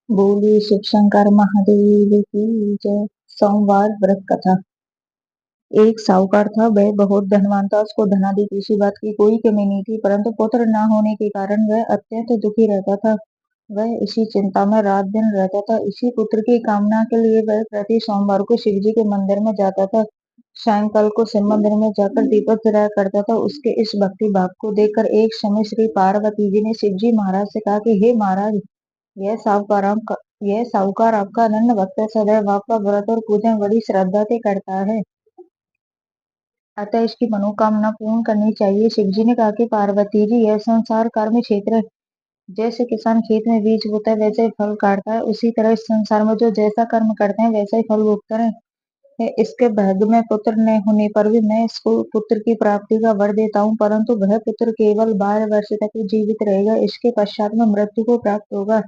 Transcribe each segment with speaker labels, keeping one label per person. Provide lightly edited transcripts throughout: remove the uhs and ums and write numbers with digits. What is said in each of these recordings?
Speaker 1: बोलिए शिव शंकर महादेव की जय। सोमवार व्रत कथा। एक साहूकार था, वह बहुत धनवान था। उसको धनादि किसी बात की कोई कमी नहीं थी, परंतु पुत्र न होने के कारण वह अत्यंत दुखी रहता था। वह इसी चिंता में रात दिन रहता था। इसी पुत्र की कामना के लिए वह प्रति सोमवार को शिव जी के मंदिर में जाता था। सायंकाल को शिव मंदिर में जाकर दीपक जलाया करता था। उसके इस भक्ति भाव को देखकर एक समय श्री पार्वती जी ने शिव जी महाराज से कहा कि हे महाराज, यह साहूकार आपका यह साहूकार आपका अनन्य भक्त है। सदैव आपका व्रत और पूजन बड़ी श्रद्धा से करता है, अतः इसकी मनोकामना पूर्ण करनी चाहिए। शिव जी ने कहा कि पार्वती जी, यह संसार कर्म क्षेत्र है। जैसे किसान खेत में बीज बोता है वैसे ही फल काटता है, उसी तरह इस संसार में जो जैसा कर्म करते हैं वैसा ही फल भोगते हैं। इसके भाग्य में पुत्र न होने पर भी मैं इसको पुत्र की प्राप्ति का वर देता हूँ, परंतु वह पुत्र केवल 12 वर्ष तक ही जीवित रहेगा। इसके पश्चात में मृत्यु को प्राप्त होगा।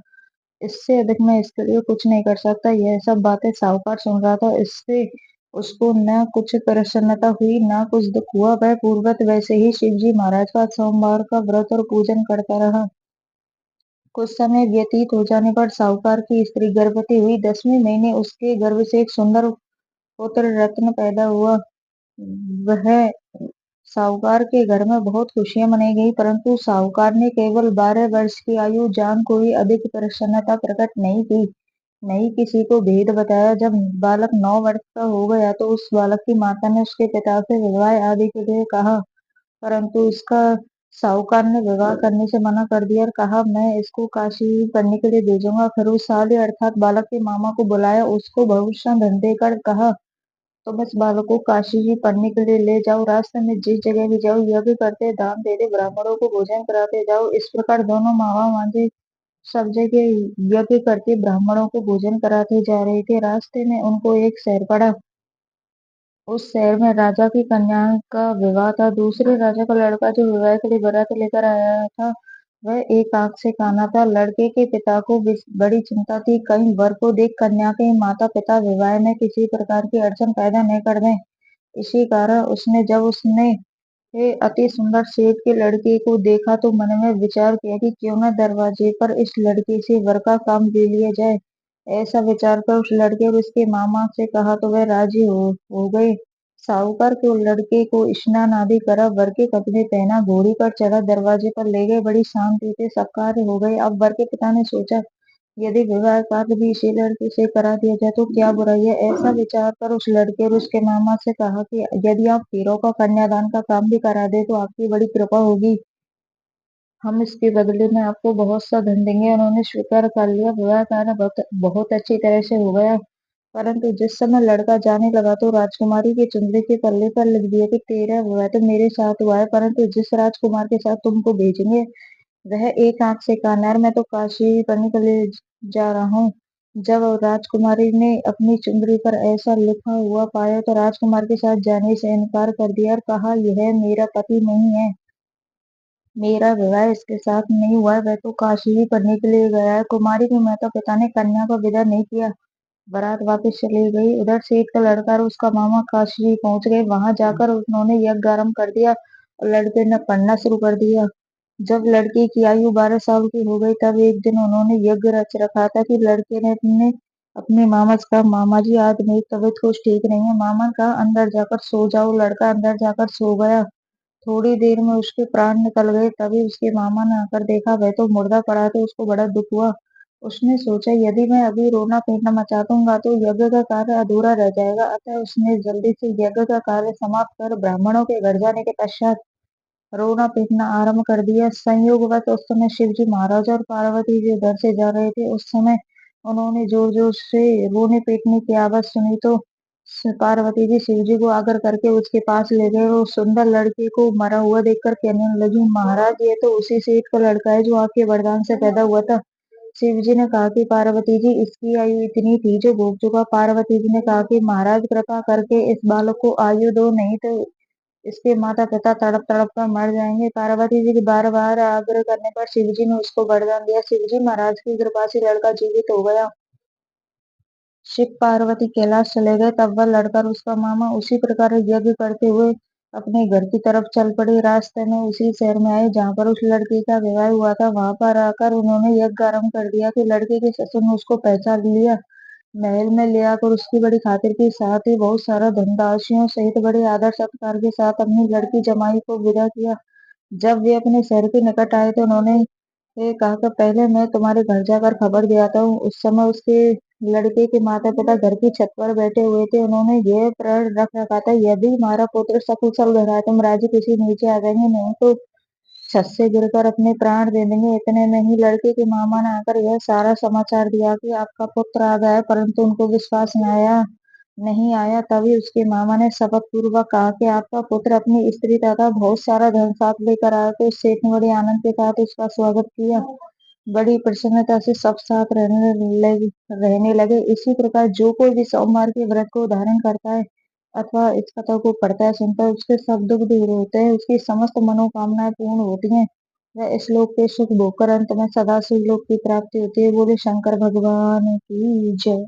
Speaker 1: इससे अधिक मैं इसके लिए कुछ नहीं कर सकता। यह सब बातें साहूकार सुन रहा था। इससे उसको न कुछ प्रसन्नता हुई न कुछ दुख हुआ। वह पूर्वत वैसे ही शिव जी महाराज का सोमवार का व्रत और पूजन करता रहा। कुछ समय व्यतीत हो जाने पर साहूकार की स्त्री गर्भवती हुई। 10वें महीने उसके गर्भ से एक सुंदर पुत्र रत्न पैदा हुआ। वह साहूकार के घर में बहुत खुशियां मनाई गई, परंतु साहूकार ने केवल 12 वर्ष की आयु जान कोई अधिक प्रसन्नता प्रकट नहीं की, नहीं किसी को भेद बताया। जब बालक 9 वर्ष का हो गया तो उस बालक की माता ने उसके पिता से विवाह आदि के लिए कहा, परंतु इसका साहूकार ने विवाह करने से मना कर दिया और कहा, मैं इसको काशी पढ़ने के लिए भेजूंगा। फिर उस साले अर्थात बालक के मामा को बुलाया, उसको भविष्य धन देकर कहा, तुम इस बालक को काशी जी पढ़ने के लिए ले जाओ। रास्ते में जिस जगह भी जाओ यज्ञ करते, दान देते, ब्राह्मणों को भोजन कराते जाओ। इस प्रकार दोनों मामा मांझी सब जगह यज्ञ करके ब्राह्मणों को भोजन कराते जा रहे थे। रास्ते में उनको एक शहर पड़ा। उस शहर में राजा की कन्या का विवाह था। दूसरे राजा का लड़का जो विवाह के लिए बारात लेकर आया था, वह एक आंख से काना था। लड़के के पिता को बड़ी चिंता थी, कहीं वर को देख कन्या के माता पिता विवाह में किसी प्रकार की अड़चन पैदा न कर दें। इसी कारण जब उसने अति सुंदर सेठ के लड़के को देखा तो मन में विचार किया कि क्यों न दरवाजे पर इस लड़के से वर का काम ले लिया जाए। ऐसा विचार कर उस लड़के और उसके मामा से कहा तो वह राजी हो गए। साहूकार को लड़के को स्नान आदि करा, वर के कपड़े पहना, घोड़ी पर चढ़ा, दरवाजे पर ले गए। बड़ी शांति से सब कार्य हो गए। अब वर के पिता ने सोचा, यदि विवाह कार्य भी इसी लड़के से करा दिया जाए तो क्या बुराई है। ऐसा विचार कर उस लड़के और उसके मामा से कहा कि यदि आप हीरो का कन्यादान का काम भी करा दे तो आपकी बड़ी कृपा होगी, हम इसके बदले में आपको बहुत सा धन देंगे। उन्होंने स्वीकार कर लिया। विवाह कार्य बहुत बहुत अच्छी तरह से हो गया, परंतु जिस समय लड़का जाने लगा तो राजकुमारी के चुंदड़ी के पल्ले पर लिख दिया कि तेरा विवाह तो मेरे साथ हुआ है, परंतु जिस राजकुमार के साथ तुमको भेजेंगे वह एक आंख से कानार। मैं तो काशी पढ़ने के लिए जा रहा हूँ। जब राजकुमारी ने अपनी चुंदड़ी पर ऐसा लिखा हुआ पाया तो राजकुमार के साथ जाने से इनकार कर दिया और कहा, यह मेरा पति नहीं है, मेरा विवाह इसके साथ नहीं हुआ है, वह तो काशी ही पढ़ने के लिए गया है। कुमारी के माता पिता ने कन्या को विदा नहीं किया, बारात वापस चली गई। उधर सेठ का लड़का और उसका मामा काशी पहुंच गए। वहां जाकर उन्होंने यज्ञ आरम्भ कर दिया और लड़के ने पढ़ना शुरू कर दिया। जब लड़के की आयु 12 साल की हो गई तब एक दिन उन्होंने यज्ञ रच रखा था कि लड़के ने अपने अपने मामा से कहा, मामा जी आज मेरी तबीयत कुछ ठीक नहीं है। मामा ने कहा, अंदर जाकर सो जाओ। लड़का अंदर जाकर सो गया। थोड़ी देर में उसके प्राण निकल गए। तभी उसके मामा ने आकर देखा, वह तो मुर्दा पड़ा था। उसको बड़ा दुख हुआ। उसने सोचा, यदि मैं अभी रोना पीटना मचा दूंगा तो यज्ञ का कार्य अधूरा रह जाएगा। अतः उसने जल्दी से यज्ञ का कार्य समाप्त कर ब्राह्मणों के घर जाने के पश्चात रोना पीटना आरंभ कर दिया। संयोगवश उस समय शिव जी महाराज और पार्वती जी उधर से जा रहे थे। उस समय उन्होंने जोर जोर से रोने पीटने की आवाज सुनी तो पार्वती जी शिव जी को आगर करके उसके पास ले गए। वो सुंदर लड़के को मरा हुआ देखकर कहने लगी, महाराज ये तो उसी सेठ का लड़का है जो आपके वरदान से पैदा हुआ था। शिव जी ने कहा कि पार्वती जी, इसकी आयु इतनी थी जो भोग चुका। पार्वती जी ने कहा कि महाराज कृपा करके इस बालक को आयु दो, नहीं तो इसके माता पिता तड़प तड़प कर मर जाएंगे। पार्वती जी के बार बार आग्रह करने पर शिव जी ने उसको वरदान दिया। शिव जी महाराज की कृपा से लड़का जीवित हो गया। शिव पार्वती कैलाश चले गए। तब वह लड़का और उसका मामा उसी प्रकार यज्ञ करते हुए अपने घर की तरफ चल पड़े। रास्ते में उसी शहर में आए जहाँ पर उस लड़के का विवाह हुआ था। वहां पर आकर उन्होंने यज्ञ आरम्भ कर दिया कि लड़के के ससुर ने उसको पहचान लिया। महल में ले आकर उसकी बड़ी खातिर की, साथ ही बहुत सारा धनराशियों सहित बड़े आदर सत्कार के साथ अपनी लड़की जमाई को विदा किया। जब वे अपने शहर के निकट आए तो उन्होंने कहा कि पहले मैं तुम्हारे घर जाकर खबर दे आता हूँ। उस समय उसके लड़के के माता पिता घर की छत पर बैठे हुए थे। उन्होंने यह प्रण रख रखा था, यदि हमारा पुत्र सकुशल घर आए तो हम राजी खुशी नीचे आ जाएंगे, नहीं तो छत से गिरकर अपने प्राण दे देंगे। इतने में ही लड़के के मामा ने आकर यह सारा समाचार दिया कि आपका पुत्र आ गया है, परंतु उनको विश्वास नहीं आया। तभी उसके मामा ने शपथ पूर्वक कहा कि आपका पुत्र अपनी स्त्री तथा बहुत सारा धन साथ लेकर आया। तो सेठ ने बड़े आनंद के साथ उसका स्वागत किया। बड़ी प्रसन्नता से सब साथ रहने लगे। इसी प्रकार जो कोई भी सोमवार के व्रत को धारण करता है अथवा इस कथा को पढ़ता है, सुनता है, उसके सब दुख दूर होते हैं, उसकी समस्त मनोकामनाएं पूर्ण होती हैं। वह इस लोक के सुख भोग कर अंत में सदा शिव लोक की प्राप्ति होती है। बोले शंकर भगवान की जय।